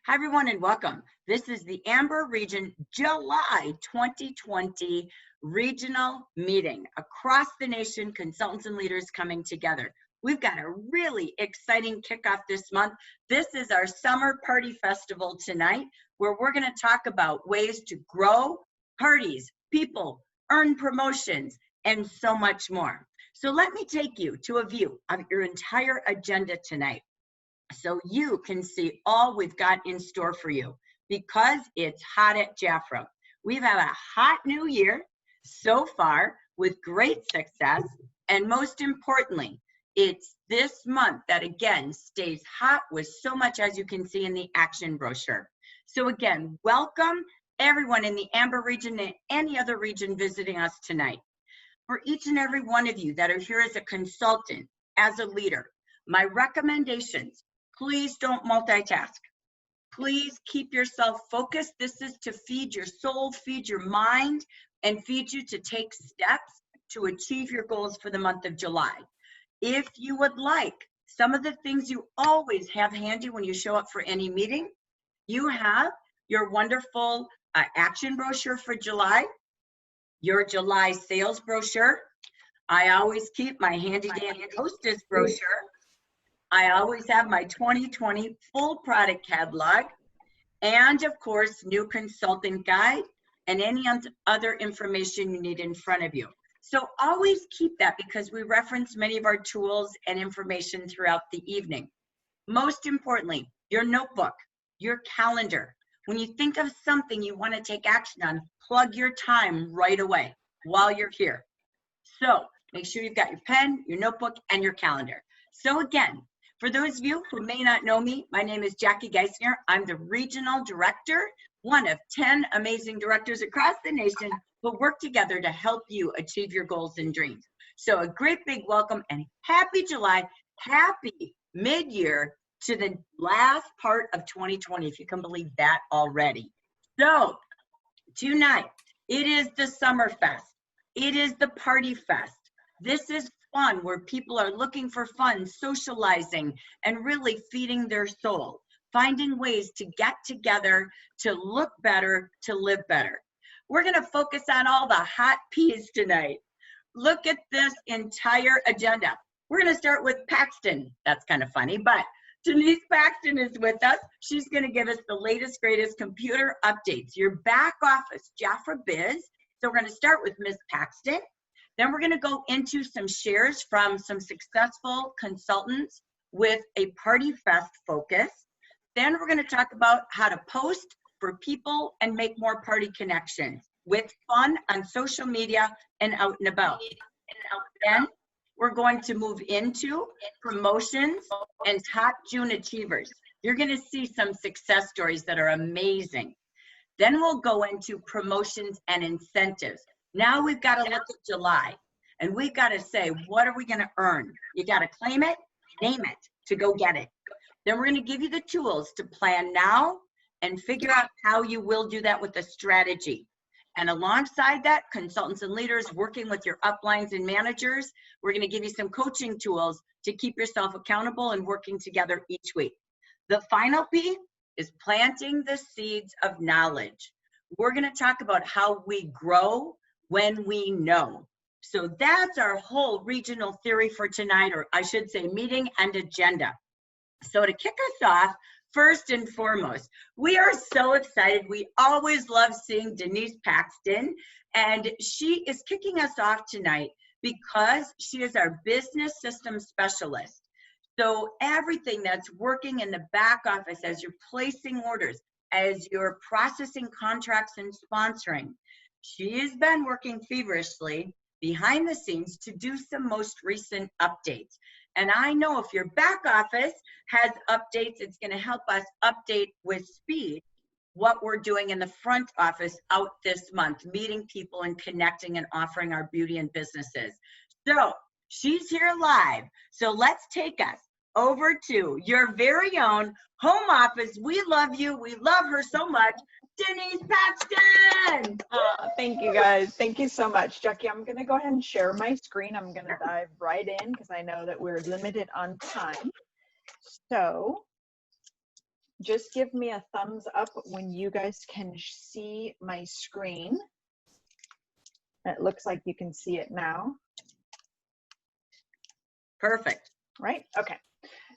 Hi, everyone, and welcome. This is the Amber Region July 2020 regional meeting. Across the nation, consultants and leaders coming together. We've got a really exciting kickoff this month. This is our summer party festival tonight, where we're going to talk about ways to grow parties, people, earn promotions, and so much more. So let me take you to a view of your entire agenda tonight, so you can see all we've got in store for you, because it's hot at Jaffra. We've had a hot new year so far with great success, and most importantly, it's this month that again stays hot with so much, as you can see in the action brochure. So again, welcome everyone in the Amber region and any other region visiting us tonight. For each and every one of you that are here as a consultant, as a leader, my recommendations: please don't multitask. Please keep yourself focused. This is to feed your soul, feed your mind, and feed you to take steps to achieve your goals for the month of July. If you would like some of the things you always have handy when you show up for any meeting, you have your wonderful action brochure for July, your July sales brochure. I always keep my handy dandy hostess brochure. I always have my 2020 full product catalog, and of course, new consultant guide and any other information you need in front of you. So always keep that, because we reference many of our tools and information throughout the evening. Most importantly, your notebook, your calendar. When you think of something you want to take action on, plug your time right away while you're here. So make sure you've got your pen, your notebook, and your calendar. So again, for those of you who may not know me, my name is Jackie Geisner. I'm the Regional Director, one of 10 amazing directors across the nation who work together to help you achieve your goals and dreams. So a great big welcome and happy July, happy mid-year to the last part of 2020, if you can believe that already. So tonight, it is the Summer Fest. It is the Party Fest. This is fun, where people are looking for fun, socializing, and really feeding their soul, finding ways to get together, to look better, to live better. We're going to focus on all the hot peas tonight. Look at this entire agenda. We're going to start with Paxton. That's kind of funny, but Denise Paxton is with us. She's going to give us the latest, greatest computer updates, your back office, Jaffra Biz. So we're going to start with Ms. Paxton. Then we're going to go into some shares from some successful consultants with a Party Fest focus. Then we're going to talk about how to post for people and make more party connections with fun on social media and out and about. Then we're going to move into promotions and top June achievers. You're going to see some success stories that are amazing. Then we'll go into promotions and incentives. Now we've got to look at July, and we've got to say, what are we going to earn? You got to claim it, name it, to go get it. Then we're going to give you the tools to plan now and figure out how you will do that with a strategy. And alongside that, consultants and leaders working with your uplines and managers, we're going to give you some coaching tools to keep yourself accountable and working together each week. The final P is planting the seeds of knowledge. We're going to talk about how we grow when we know. So that's our whole regional theory for tonight, or I should say meeting and agenda. So to kick us off, first and foremost, we are so excited. We always love seeing Denise Paxton, and she is kicking us off tonight because she is our business systems specialist. So everything that's working in the back office as you're placing orders, as you're processing contracts and sponsoring, she has been working feverishly behind the scenes to do some most recent updates. And I know if your back office has updates, it's going to help us update with speed what we're doing in the front office out this month, meeting people and connecting and offering our beauty and businesses. So she's here live. So let's take us over to your very own home office. We love you. We love her so much. Denise Paxton. Thank you, guys. Thank you so much, Jackie. I'm going to go ahead and share my screen. I'm going to dive right in because I know that we're limited on time. So just give me a thumbs up when you guys can see my screen. It looks like you can see it now. Perfect. Right? Okay.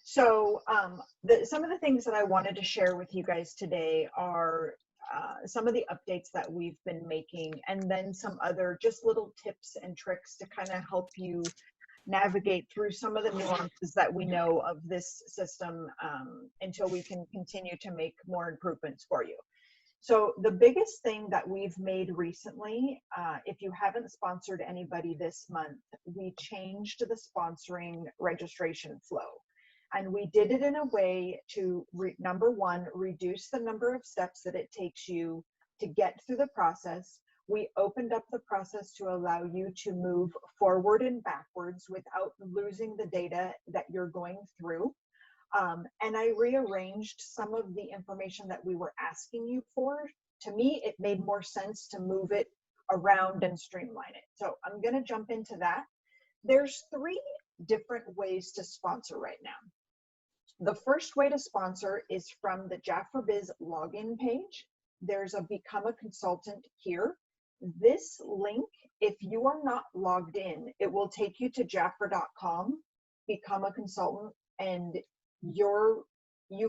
So some of the things that I wanted to share with you guys today are some of the updates that we've been making, and then some other just little tips and tricks to kind of help you navigate through some of the nuances that we know of this system until we can continue to make more improvements for you. So the biggest thing that we've made recently, if you haven't sponsored anybody this month, we changed the sponsoring registration flow. And we did it in a way to, number one, reduce the number of steps that it takes you to get through the process. We opened up the process to allow you to move forward and backwards without losing the data that you're going through. And I rearranged some of the information that we were asking you for. To me, it made more sense to move it around and streamline it. So I'm going to jump into that. There's 3 different ways to sponsor right now. The first way to sponsor is from the JaffraBiz login page. There's a Become a Consultant here. This link, if you are not logged in, it will take you to jaffra.com, become a consultant, and you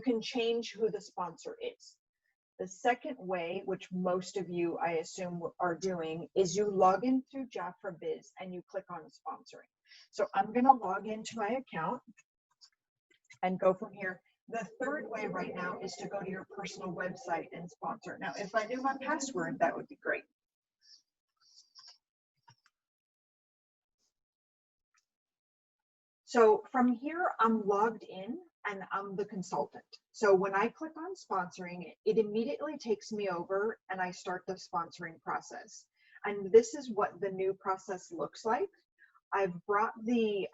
can change who the sponsor is. The second way, which most of you, I assume, are doing, is you log in through JaffraBiz and you click on sponsoring. So I'm going to log into my account and go from here. The third way right now is to go to your personal website and sponsor. Now, if I knew my password, that would be great. So from here, I'm logged in and I'm the consultant. So when I click on sponsoring, it immediately takes me over and I start the sponsoring process. And this is what the new process looks like. I've brought the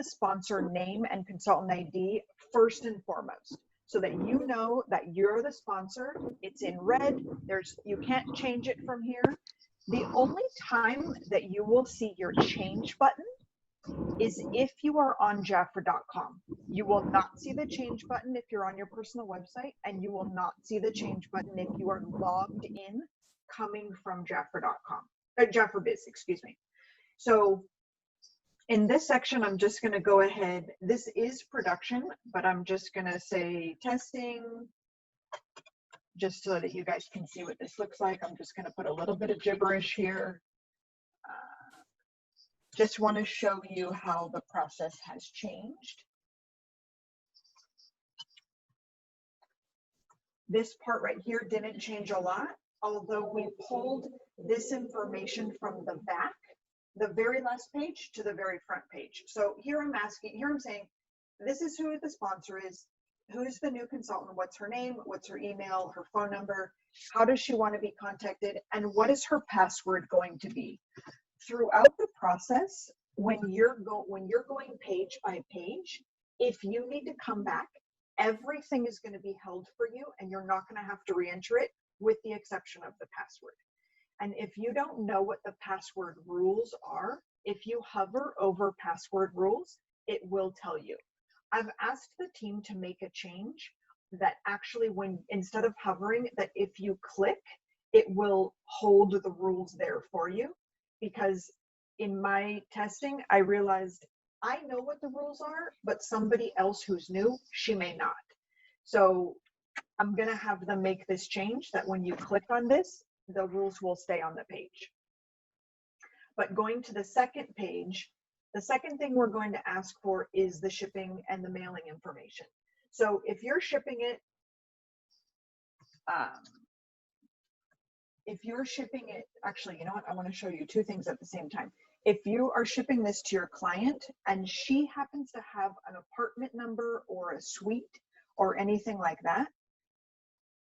sponsor name and consultant ID first and foremost, so that you know that you're the sponsor. It's in red. You can't change it from here. The only time that you will see your change button is if you are on jaffra.com. You will not see the change button if you're on your personal website, and you will not see the change button if you are logged in coming from jaffra.com, JaffraBiz, excuse me. So in this section, I'm just going to go ahead. This is production, but I'm just going to say testing, just so that you guys can see what this looks like. I'm just going to put a little bit of gibberish here. Just want to show you how the process has changed. This part right here didn't change a lot, although we pulled this information from the back, the very last page, to the very front page. So here I'm saying, this is who the sponsor is, who's the new consultant, what's her name, what's her email, her phone number, how does she want to be contacted, and what is her password going to be. Throughout the process, when you're going page by page, if you need to come back, everything is going to be held for you and you're not going to have to re-enter it, with the exception of the password. And if you don't know what the password rules are, if you hover over password rules, it will tell you. I've asked the team to make a change that actually, instead of hovering, that if you click, it will hold the rules there for you. Because in my testing, I realized I know what the rules are, but somebody else who's new, she may not. So I'm going to have them make this change that when you click on this, the rules will stay on the page. But going to the second page, the second thing we're going to ask for is the shipping and the mailing information. So if you're shipping it, actually, you know what? I want to show you 2 things at the same time. If you are shipping this to your client and she happens to have an apartment number or a suite or anything like that,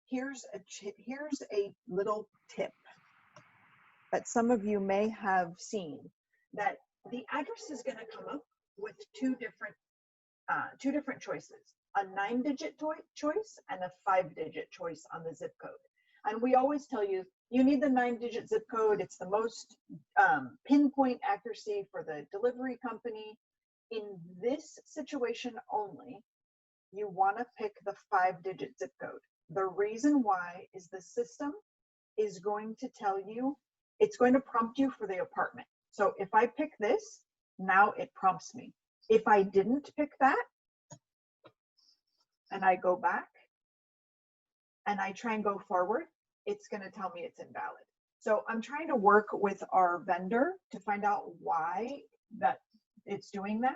here's a little tip that some of you may have seen, that the address is going to come up with two different choices, a 9-digit choice and a 5-digit choice on the zip code. And we always tell you, you need the 9-digit zip code. It's the most pinpoint accuracy for the delivery company. In this situation only, you want to pick the 5-digit zip code. The reason why is the system is going to tell you, it's going to prompt you for the apartment. So if I pick this, now it prompts me. If I didn't pick that, and I go back, and I try and go forward, it's going to tell me it's invalid. So I'm trying to work with our vendor to find out why that it's doing that.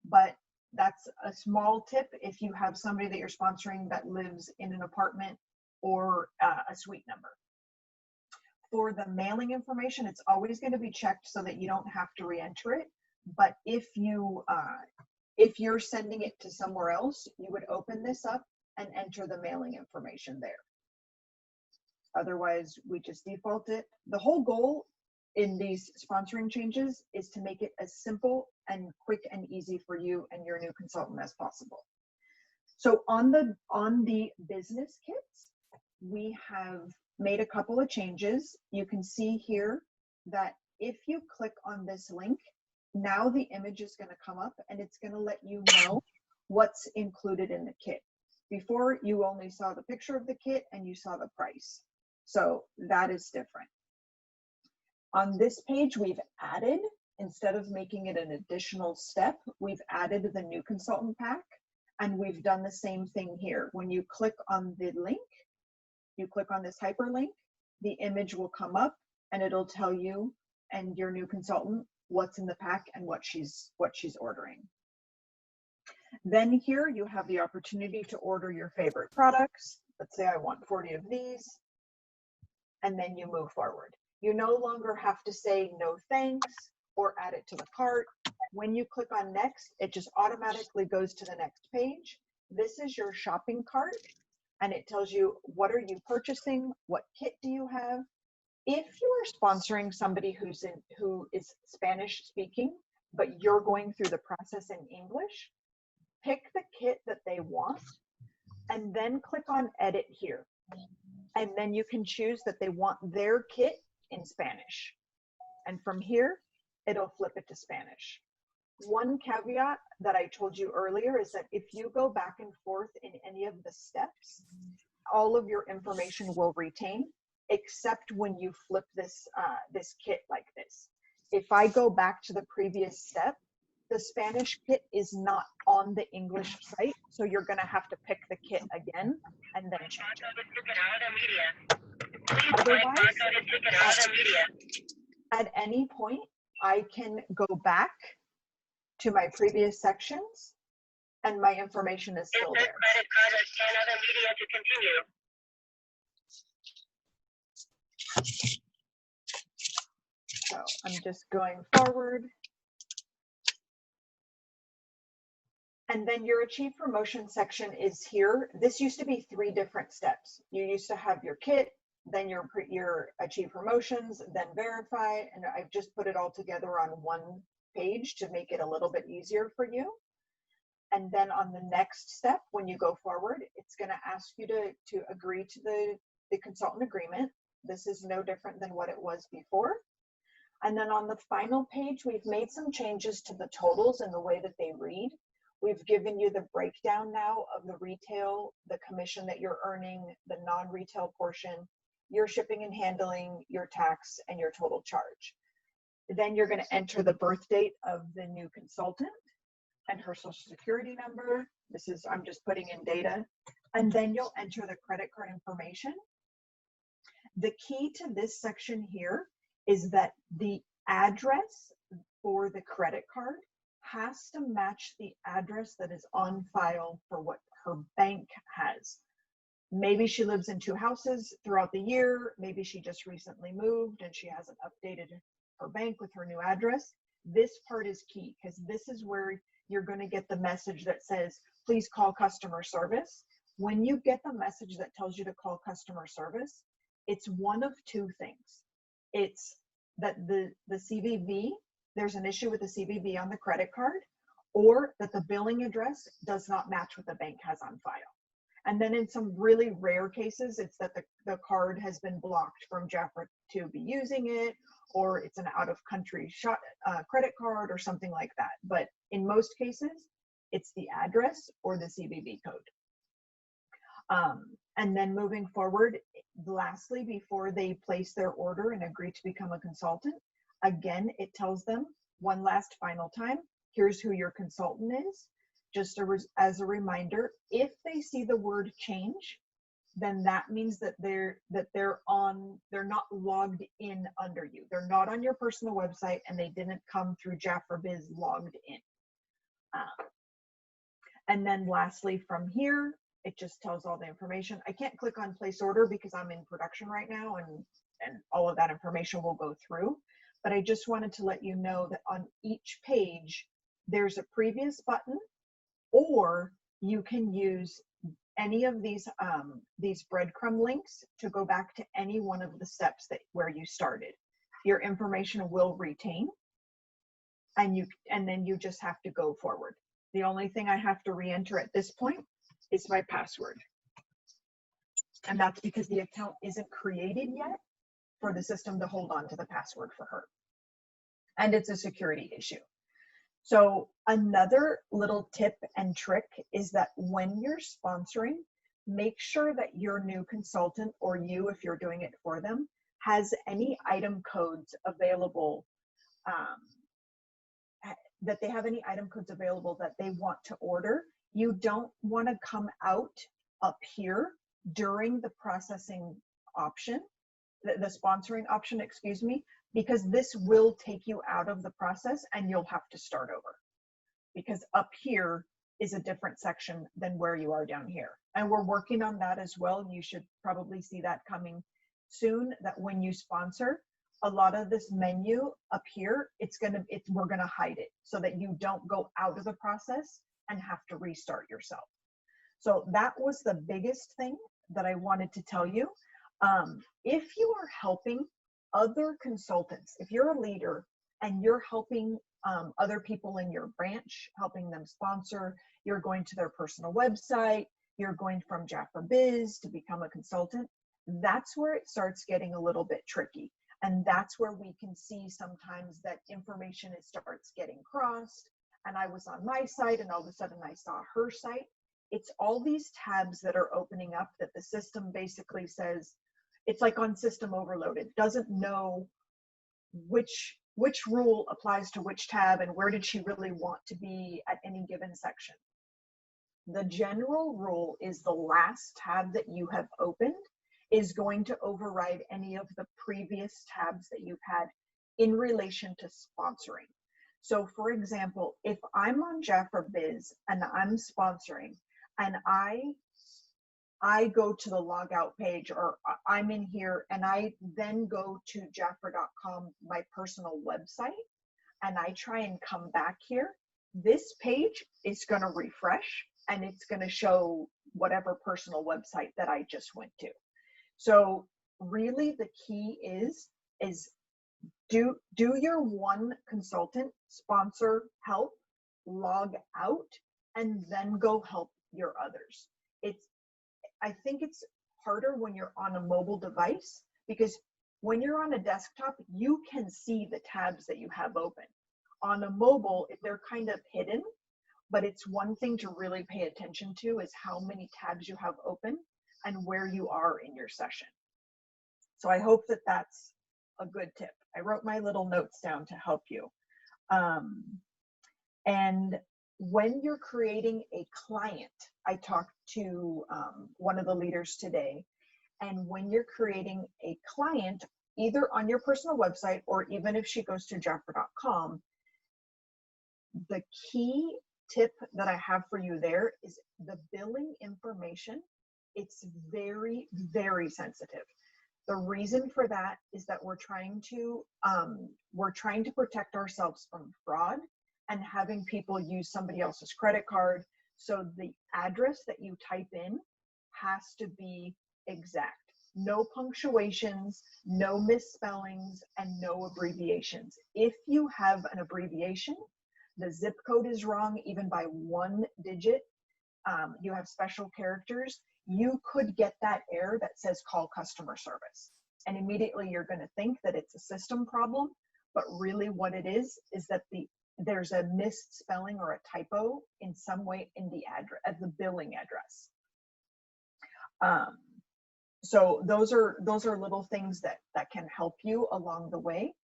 But that's a small tip if you have somebody that you're sponsoring that lives in an apartment or a suite number. For the mailing information, it's always going to be checked so that you don't have to re-enter it. But if you're sending it to somewhere else, you would open this up and enter the mailing information there. Otherwise, we just default it. The whole goal in these sponsoring changes is to make it as simple and quick and easy for you and your new consultant as possible. So on the business kits, we have made a couple of changes. You can see here that if you click on this link, now the image is going to come up and it's going to let you know what's included in the kit. Before, you only saw the picture of the kit and you saw the price. So that is different. On this page, we've added, instead of making it an additional step, we've added the new consultant pack, and we've done the same thing here. When you click on the link, you click on this hyperlink, the image will come up and it'll tell you and your new consultant what's in the pack and what she's ordering. Then here you have the opportunity to order your favorite products. Let's say I want 40 of these, and then you move forward. You no longer have to say no thanks or add it to the cart. When you click on next, it just automatically goes to the next page. This is your shopping cart, and it tells you what are you purchasing, what kit do you have. If you are sponsoring somebody who is Spanish speaking, but you're going through the process in English, pick the kit that they want and then click on edit here. And then you can choose that they want their kit in Spanish. And from here, it'll flip it to Spanish. One caveat that I told you earlier is that if you go back and forth in any of the steps, all of your information will retain, except when you flip this, this kit like this. If I go back to the previous step, the Spanish kit is not on the English site, so you're going to have to pick the kit again and then change it. Otherwise, at any point, I can go back to my previous sections and my information is still there. So I'm just going forward. And then your Achieve Promotion section is here. This used to be 3 different steps. You used to have your kit, then your Achieve Promotions, then Verify, and I've just put it all together on one page to make it a little bit easier for you. And then on the next step, when you go forward, it's going to ask you to agree to the consultant agreement. This is no different than what it was before. And then on the final page, we've made some changes to the totals and the way that they read. We've given you the breakdown now of the retail, the commission that you're earning, the non-retail portion, your shipping and handling, your tax, and your total charge. Then you're going to enter the birth date of the new consultant and her social security number. This is, I'm just putting in data. And then you'll enter the credit card information. The key to this section here is that the address for the credit card has to match the address that is on file for what her bank has. Maybe she lives in 2 houses throughout the year. Maybe she just recently moved and she hasn't updated her bank with her new address. This part is key because this is where you're going to get the message that says, please call customer service. When you get the message that tells you to call customer service, it's one of 2 things. It's that the CVV, there's an issue with the CVV on the credit card, or that the billing address does not match what the bank has on file. And then in some really rare cases, it's that the card has been blocked from Jafra to be using it, or it's an out-of-country credit card or something like that. But in most cases, it's the address or the CVV code. And then moving forward, lastly, before they place their order and agree to become a consultant, again, it tells them one last final time, here's who your consultant is. Just as a reminder, if they see the word change, then that means that they're not logged in under you. They're not on your personal website and they didn't come through Jafra Biz logged in. And then lastly, from here, it just tells all the information. I can't click on place order because I'm in production right now, and all of that information will go through. But I just wanted to let you know that on each page, there's a previous button, or you can use any of these breadcrumb links to go back to any one of the steps where you started. Your information will retain, and then you just have to go forward. The only thing I have to re-enter at this point is my password. And that's because the account isn't created yet for the system to hold on to the password for her. And it's a security issue. So another little tip and trick is that when you're sponsoring, make sure that your new consultant, or you, if you're doing it for them, has any item codes available, that they have any item codes available that they want to order. You don't want to come out up here during the processing option, the sponsoring option, excuse me, because this will take you out of the process and you'll have to start over, because up here is a different section than where you are down here. And we're working on that as well. And you should probably see that coming soon, that when you sponsor, a lot of this menu up here, we're gonna hide it so that you don't go out of the process and have to restart yourself. So that was the biggest thing that I wanted to tell you. If you are helping other consultants, if you're a leader and you're helping other people in your branch, helping them sponsor, you're going to their personal website, you're going from Jafra Biz to become a consultant, that's where it starts getting a little bit tricky. And that's where we can see sometimes that information starts getting crossed. And I was on my site and all of a sudden I saw her site. It's all these tabs that are opening up that the system basically says, it's like on system overload. It doesn't know which rule applies to which tab and where did she really want to be at any given section. The general rule is the last tab that you have opened is going to override any of the previous tabs that you've had in relation to sponsoring. So for example, if I'm on Jafra Biz and I'm sponsoring and I go to the logout page, or I'm in here and I then go to Jafra.com, my personal website, and I try and come back here, this page is going to refresh and it's going to show whatever personal website that I just went to. So really the key is do your one consultant sponsor help, log out, and then go help your others. I think it's harder when you're on a mobile device, because when you're on a desktop, you can see the tabs that you have open. On a mobile, they're kind of hidden, but it's one thing to really pay attention to is how many tabs you have open and where you are in your session. So I hope that that's a good tip. I wrote my little notes down to help you. And when you're creating a client, I talked to one of the leaders today, and when you're creating a client, either on your personal website or even if she goes to Jafra.com, the key tip that I have for you there is the billing information. It's very, very sensitive. The reason for that is that we're trying to protect ourselves from fraud and having people use somebody else's credit card. So the address that you type in has to be exact. No punctuations, no misspellings, and no abbreviations. If you have an abbreviation, the zip code is wrong, even by 1 digit, you have special characters, you could get that error that says call customer service. And immediately you're going to think that it's a system problem, but really what it is that the there's a misspelling or a typo in some way in the address, at the billing address. So those are little things that can help you along the way.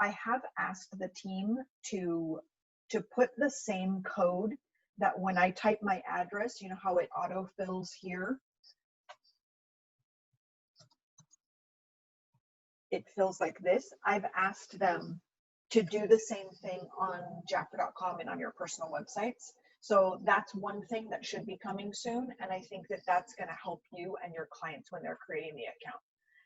I have asked the team to put the same code that when I type my address, you know how it autofills here. It fills like this. I've asked them to do the same thing on Jafra.com and on your personal websites. So that's one thing that should be coming soon. And I think that that's going to help you and your clients when they're creating the account.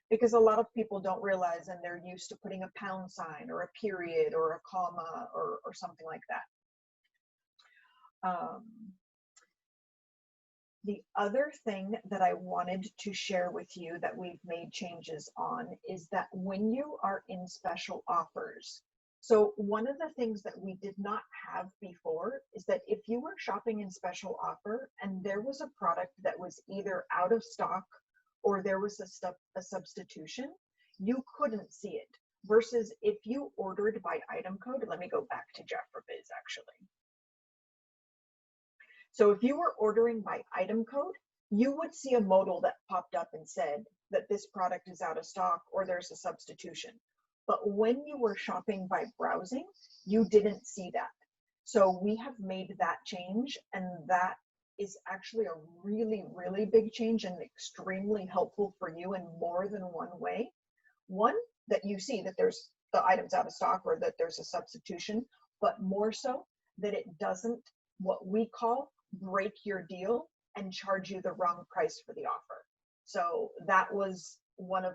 Because a lot of people don't realize, and they're used to putting a pound sign or a period or a comma or something like that. The other thing that I wanted to share with you that we've made changes on is that when you are in special offers, so one of the things that we did not have before is that if you were shopping in special offer and there was a product that was either out of stock or there was a substitution, you couldn't see it. Versus if you ordered by item code, let me go back to Jafra Biz actually. So if you were ordering by item code, you would see a modal that popped up and said that this product is out of stock or there's a substitution. But when you were shopping by browsing, you didn't see that. So we have made that change, and that is actually a really, really big change and extremely helpful for you in more than one way. One, that you see that there's the items out of stock or that there's a substitution, but more so that it doesn't, what we call, break your deal and charge you the wrong price for the offer. So that was one of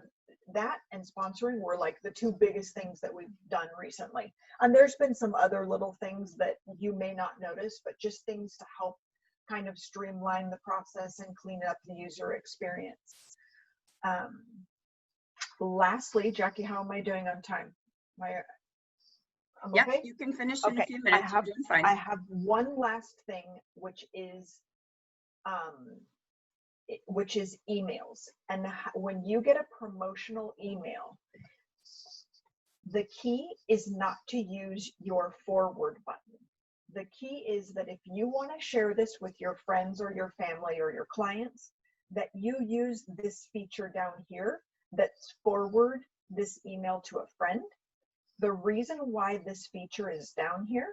that, and sponsoring were like the two biggest things that we've done recently. And there's been some other little things that you may not notice, but just things to help kind of streamline the process and clean up the user experience. Lastly, Jackie, how am I doing on time? Yep, okay? you can finish in a few minutes. You're doing fine. I have one last thing, which is emails. And when you get a promotional email, the key is not to use your forward button. The key is that if you want to share this with your friends or your family or your clients, that you use this feature down here that's forward this email to a friend. The reason why this feature is down here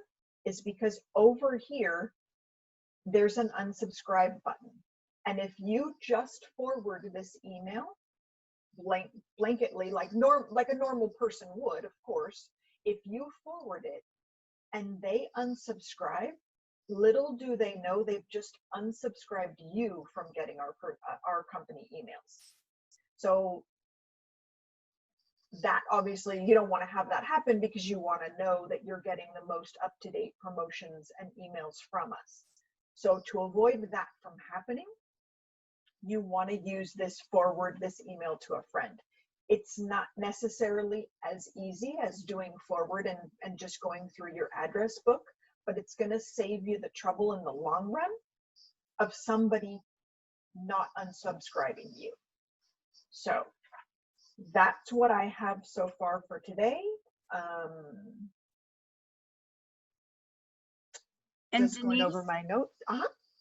is because over here, there's an unsubscribe button. And if you just forward this email blanketly, like a normal person would, of course, if you forward it and they unsubscribe, little do they know they've just unsubscribed you from getting our company emails. So that obviously you don't want to have that happen, because you want to know that you're getting the most up-to-date promotions and emails from us. So to avoid that from happening, you want to use this forward this email to a friend. It's not necessarily as easy as doing forward and just going through your address book, but it's going to save you the trouble in the long run of somebody not unsubscribing you. So that's what I have so far for today. And just going over my notes.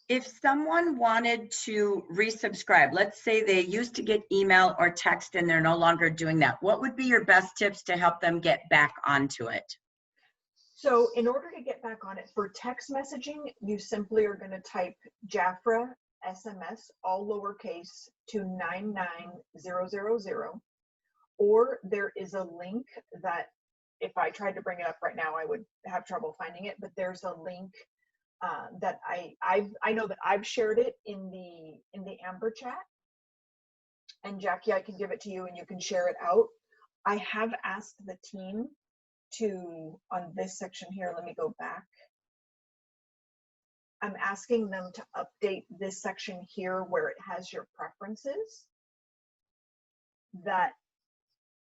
If someone wanted to resubscribe, let's say they used to get email or text and they're no longer doing that, what would be your best tips to help them get back onto it? So in order to get back on it, for text messaging, you simply are going to type Jafra SMS, all lowercase, to 99000. Or there is a link that, if I tried to bring it up right now, I would have trouble finding it, but there's a link that I know that I've shared it in the Amber chat. And Jackie, I can give it to you and you can share it out. I have asked the team to, on this section here, let me go back. I'm asking them to update this section here where it has your preferences. That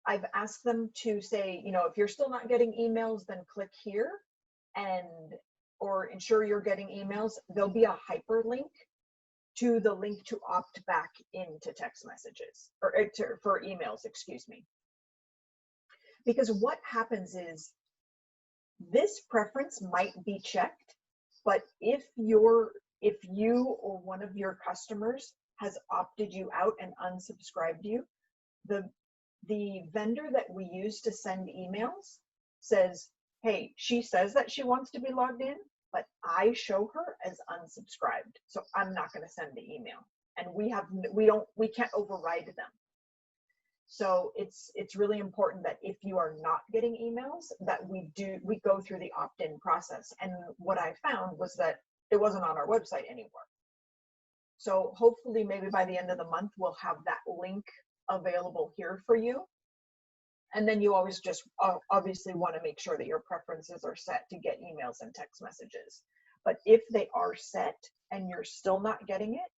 I've asked them to say, you know, if you're still not getting emails, then click here, or ensure you're getting emails. There'll be a hyperlink to the link to opt back into text messages, or for emails, excuse me. Because what happens is, This preference might be checked, but if you or one of your customers has opted you out and unsubscribed you, the vendor that we use to send emails says, hey, she says that she wants to be logged in, but I show her as unsubscribed, so I'm not going to send the email. And we can't override them. So it's really important that if you are not getting emails, that we go through the opt-in process. And what I found was that it wasn't on our website anymore. So hopefully maybe by the end of the month, we'll have that link available here for you. And then you always just obviously want to make sure that your preferences are set to get emails and text messages. But if they are set and you're still not getting it,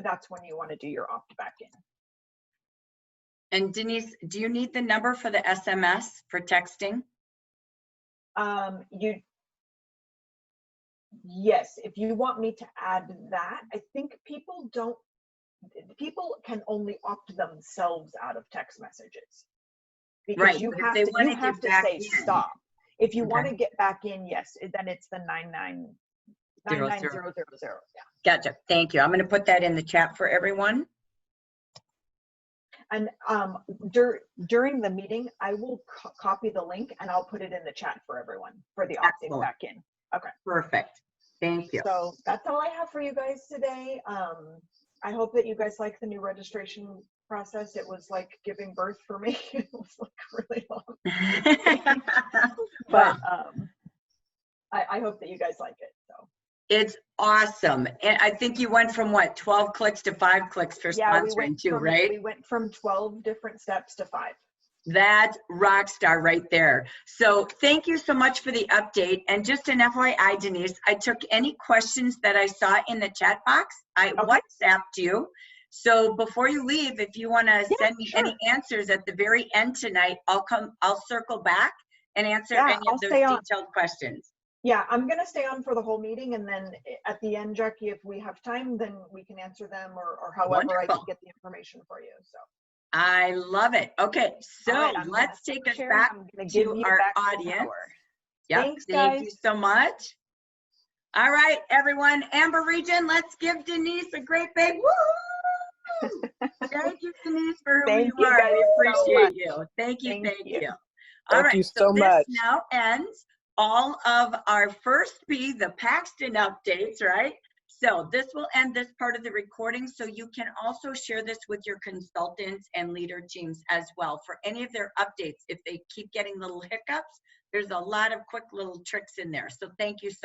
that's when you want to do your opt back in. And Denise, do you need the number for the SMS for texting? Yes, if you want me to add that. I think people can only opt themselves out of text messages. Because right, you have to say stop. If you want to get back in, yes, then it's the 99000. Yeah. Gotcha. Thank you. I'm going to put that in the chat for everyone. And during the meeting, I will copy the link and I'll put it in the chat for everyone for the opting back in. Okay. Perfect. Thank you. So that's all I have for you guys today. I hope that you guys like the new registration process. It was like giving birth for me. It was like really long. But I hope that you guys like it. So it's awesome. And I think you went from what, 12 clicks to 5 clicks for sponsoring too, right? We went from 12 different steps to 5. That's rock star right there. So thank you so much for the update. And just an FYI, Denise, I took any questions that I saw in the chat box. I WhatsApped you. So before you leave, if you want to send me any answers at the very end tonight, I'll circle back and answer any of those detailed questions. Yeah, I'm going to stay on for the whole meeting, and then at the end, Jackie, if we have time, then we can answer them or however I can get the information for you. So I love it. Okay, so let's take us back to our audience. Yep, thanks, thank you so much. All right, everyone, Amber Region, let's give Denise a great big woo! Thank you, Denise, for who you are. We appreciate you. Thank you, thank you. All right, so this now ends all of our first P, the Paxton updates, right? So this will end this part of the recording, so you can also share this with your consultants and leader teams as well for any of their updates. If they keep getting little hiccups, there's a lot of quick little tricks in there. So thank you so much.